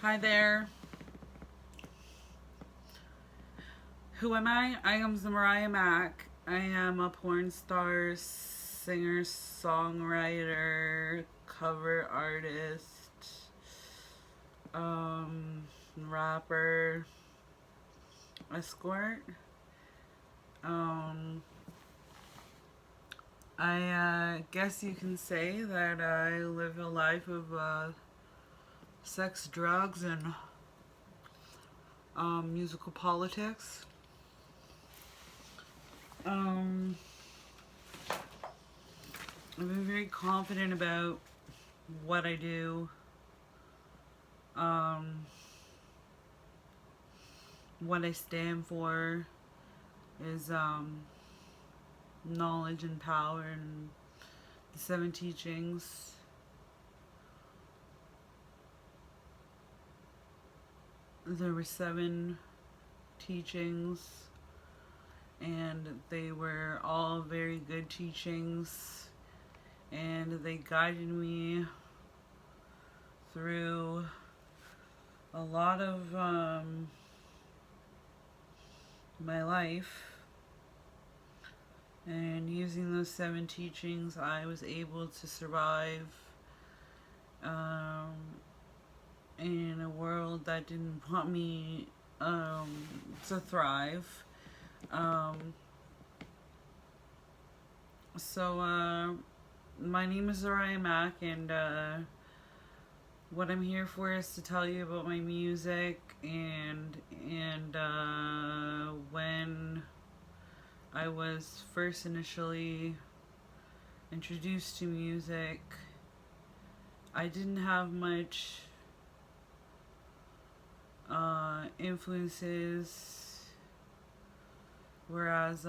Hi there. Who am I? I am ZiriyaMacc. I am a porn star, singer, songwriter, cover artist, um, rapper, escort. Um, I guess you can say that I live a life of sex, drugs, and musical politics. Um, I'm very confident about what I do. Um, what I stand for is knowledge and power and the seven teachings. There were seven teachings, and they were all very good teachings, and they guided me through a lot of my life. And using those seven teachings, I was able to survive um, in a world that didn't want me to thrive. Um, so, my name is ZiriyaMacc, and what I'm here for is to tell you about my music and when I was first initially introduced to music. I didn't have much influences, whereas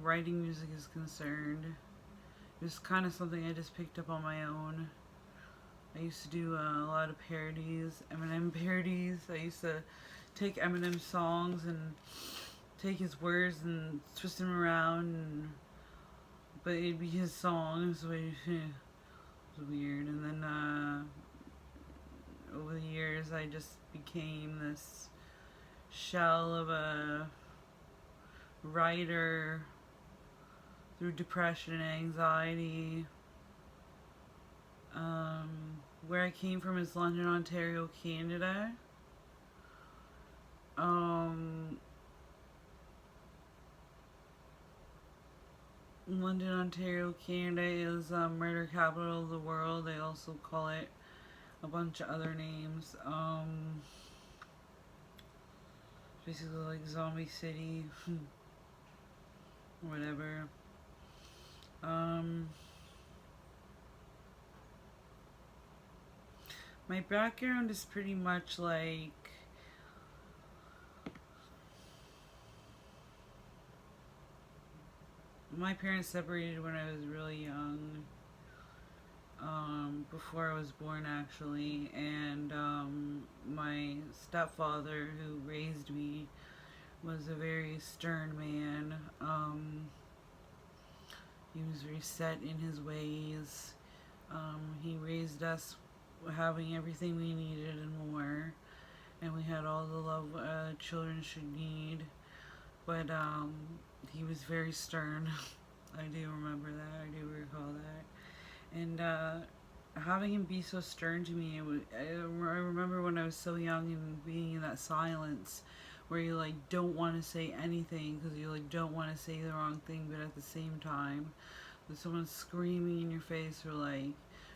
writing music is concerned. It was kind of something I just picked up on my own. I used to do a lot of parodies, Eminem parodies. I used to take Eminem songs and take his words and twist them around, but it'd be his songs, so it was weird. And then over the years, I just became this shell of a writer through depression and anxiety. Where I came from is London, Ontario, Canada. London, Ontario, Canada is murder capital of the world. They also call it a bunch of other names. Basically like Zombie City, whatever. My background is pretty much like my parents separated when I was really young, before I was born actually, and my stepfather who raised me was a very stern man. He was very set in his ways. He raised us having everything we needed and more, and we had all the love children should need. But he was very stern. I do remember that. I do recall that. And having him be so stern to me, I remember when I was so young and being in that silence where you like don't want to say anything because you like don't want to say the wrong thing, but at the same time there's someone screaming in your face or like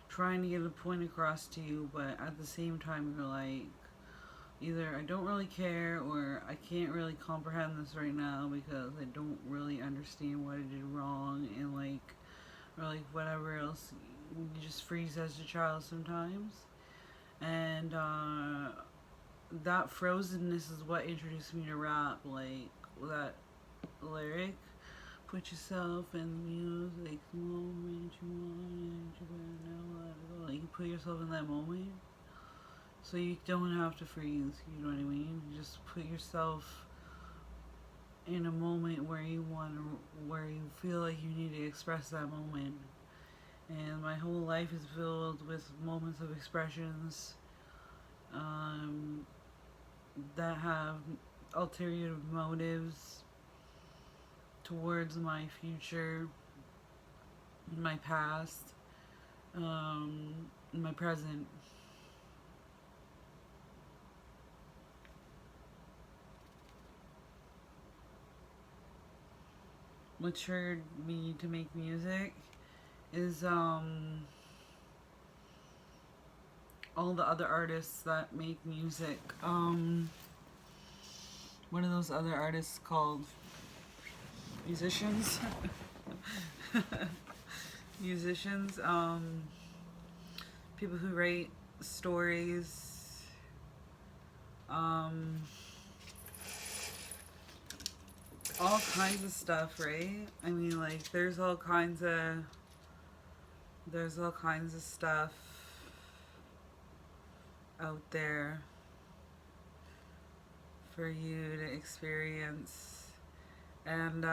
trying to get a point across to you, but at the same time you're like, either I don't really care or I can't really comprehend this right now because I don't really understand what I did wrong, and like, or like whatever else. You just freeze as a child sometimes. And that frozenness is what introduced me to rap. Like that lyric, put yourself in the music, the moment you want it, you better know how to go. Like you put yourself in that moment. So you don't have to freeze, you know what I mean? You just put yourself in a moment where where you feel like you need to express that moment. And my whole life is filled with moments of expressions. um, that have ulterior motives towards my future, my past, my present. What triggered me to make music is all the other artists that make music. What are those other artists called? Musicians? Musicians. People who write stories. Um, all kinds of stuff, right? I mean, like, there's all kinds of stuff out there for you to experience, and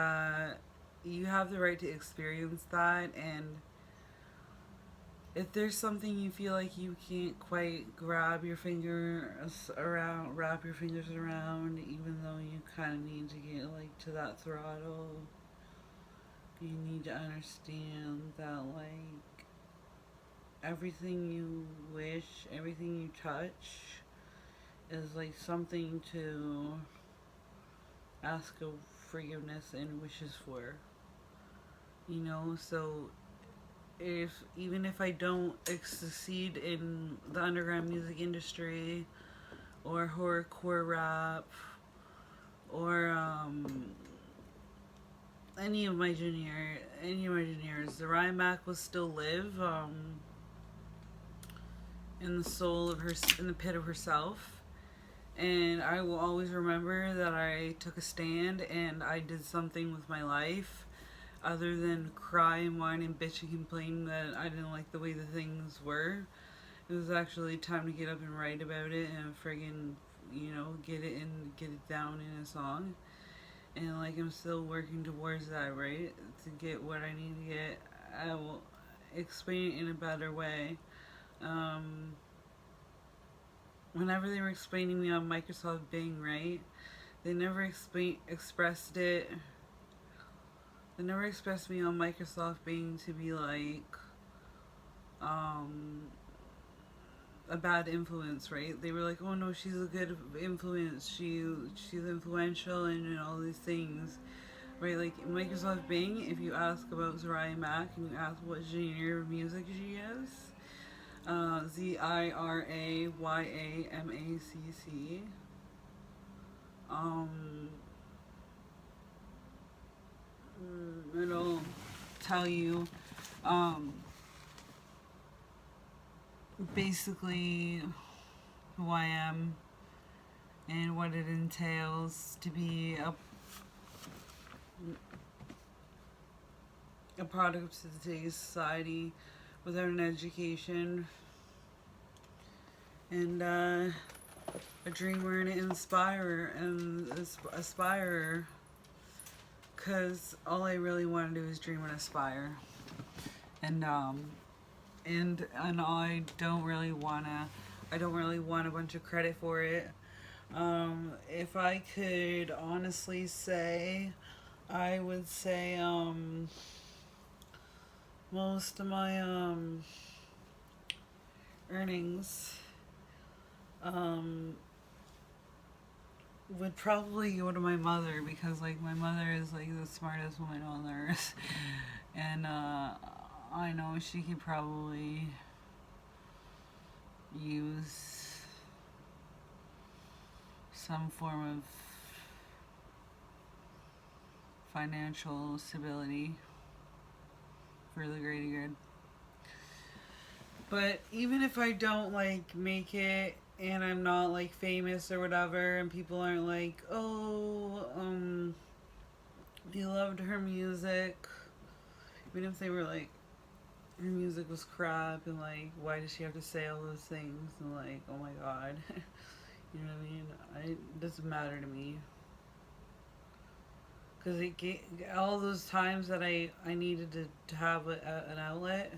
you have the right to experience that. And if there's something you feel like you can't quite wrap your fingers around, even though you kind of need to get like to that throttle, you need to understand that like everything you wish, everything you touch is like something to ask of forgiveness and wishes for. So even if I don't succeed in the underground music industry or horrorcore rap or any of my juniors, ZiriyaMacc will still live in the soul of her, in the pit of herself. And I will always remember that I took a stand and I did something with my life other than cry and whine and bitch and complain that I didn't like the way the things were. It was actually time to get up and write about it and friggin', get it down in a song. And like I'm still working towards that, right? To get what I need to get. I will explain it in a better way. Whenever they were explaining me on Microsoft Bing, right? They never expressed it. They never expressed me on Microsoft Bing to be like a bad influence, right? They were like, oh no, she's a good influence. She's influential and all these things, right? Like Microsoft Bing, if you ask about ZiriyaMacc and you ask what genre of music she is, ZiriyaMacc. It'll tell you basically who I am and what it entails to be a product of today's society without an education, and a dreamer and an aspirer, because all I really want to do is dream and aspire, and I don't really want a bunch of credit for it. If I could honestly say, I would say most of my earnings would probably go to my mother, because like my mother is like the smartest woman on earth, and I know she could probably use some form of financial stability for the greater good. But even if I don't like make it and I'm not like famous or whatever, and people aren't like, oh, you loved her music, even if they were like, her music was crap, and like, why does she have to say all those things, and like, oh my god, you know what I mean? It doesn't matter to me, because all those times that I needed to have an outlet,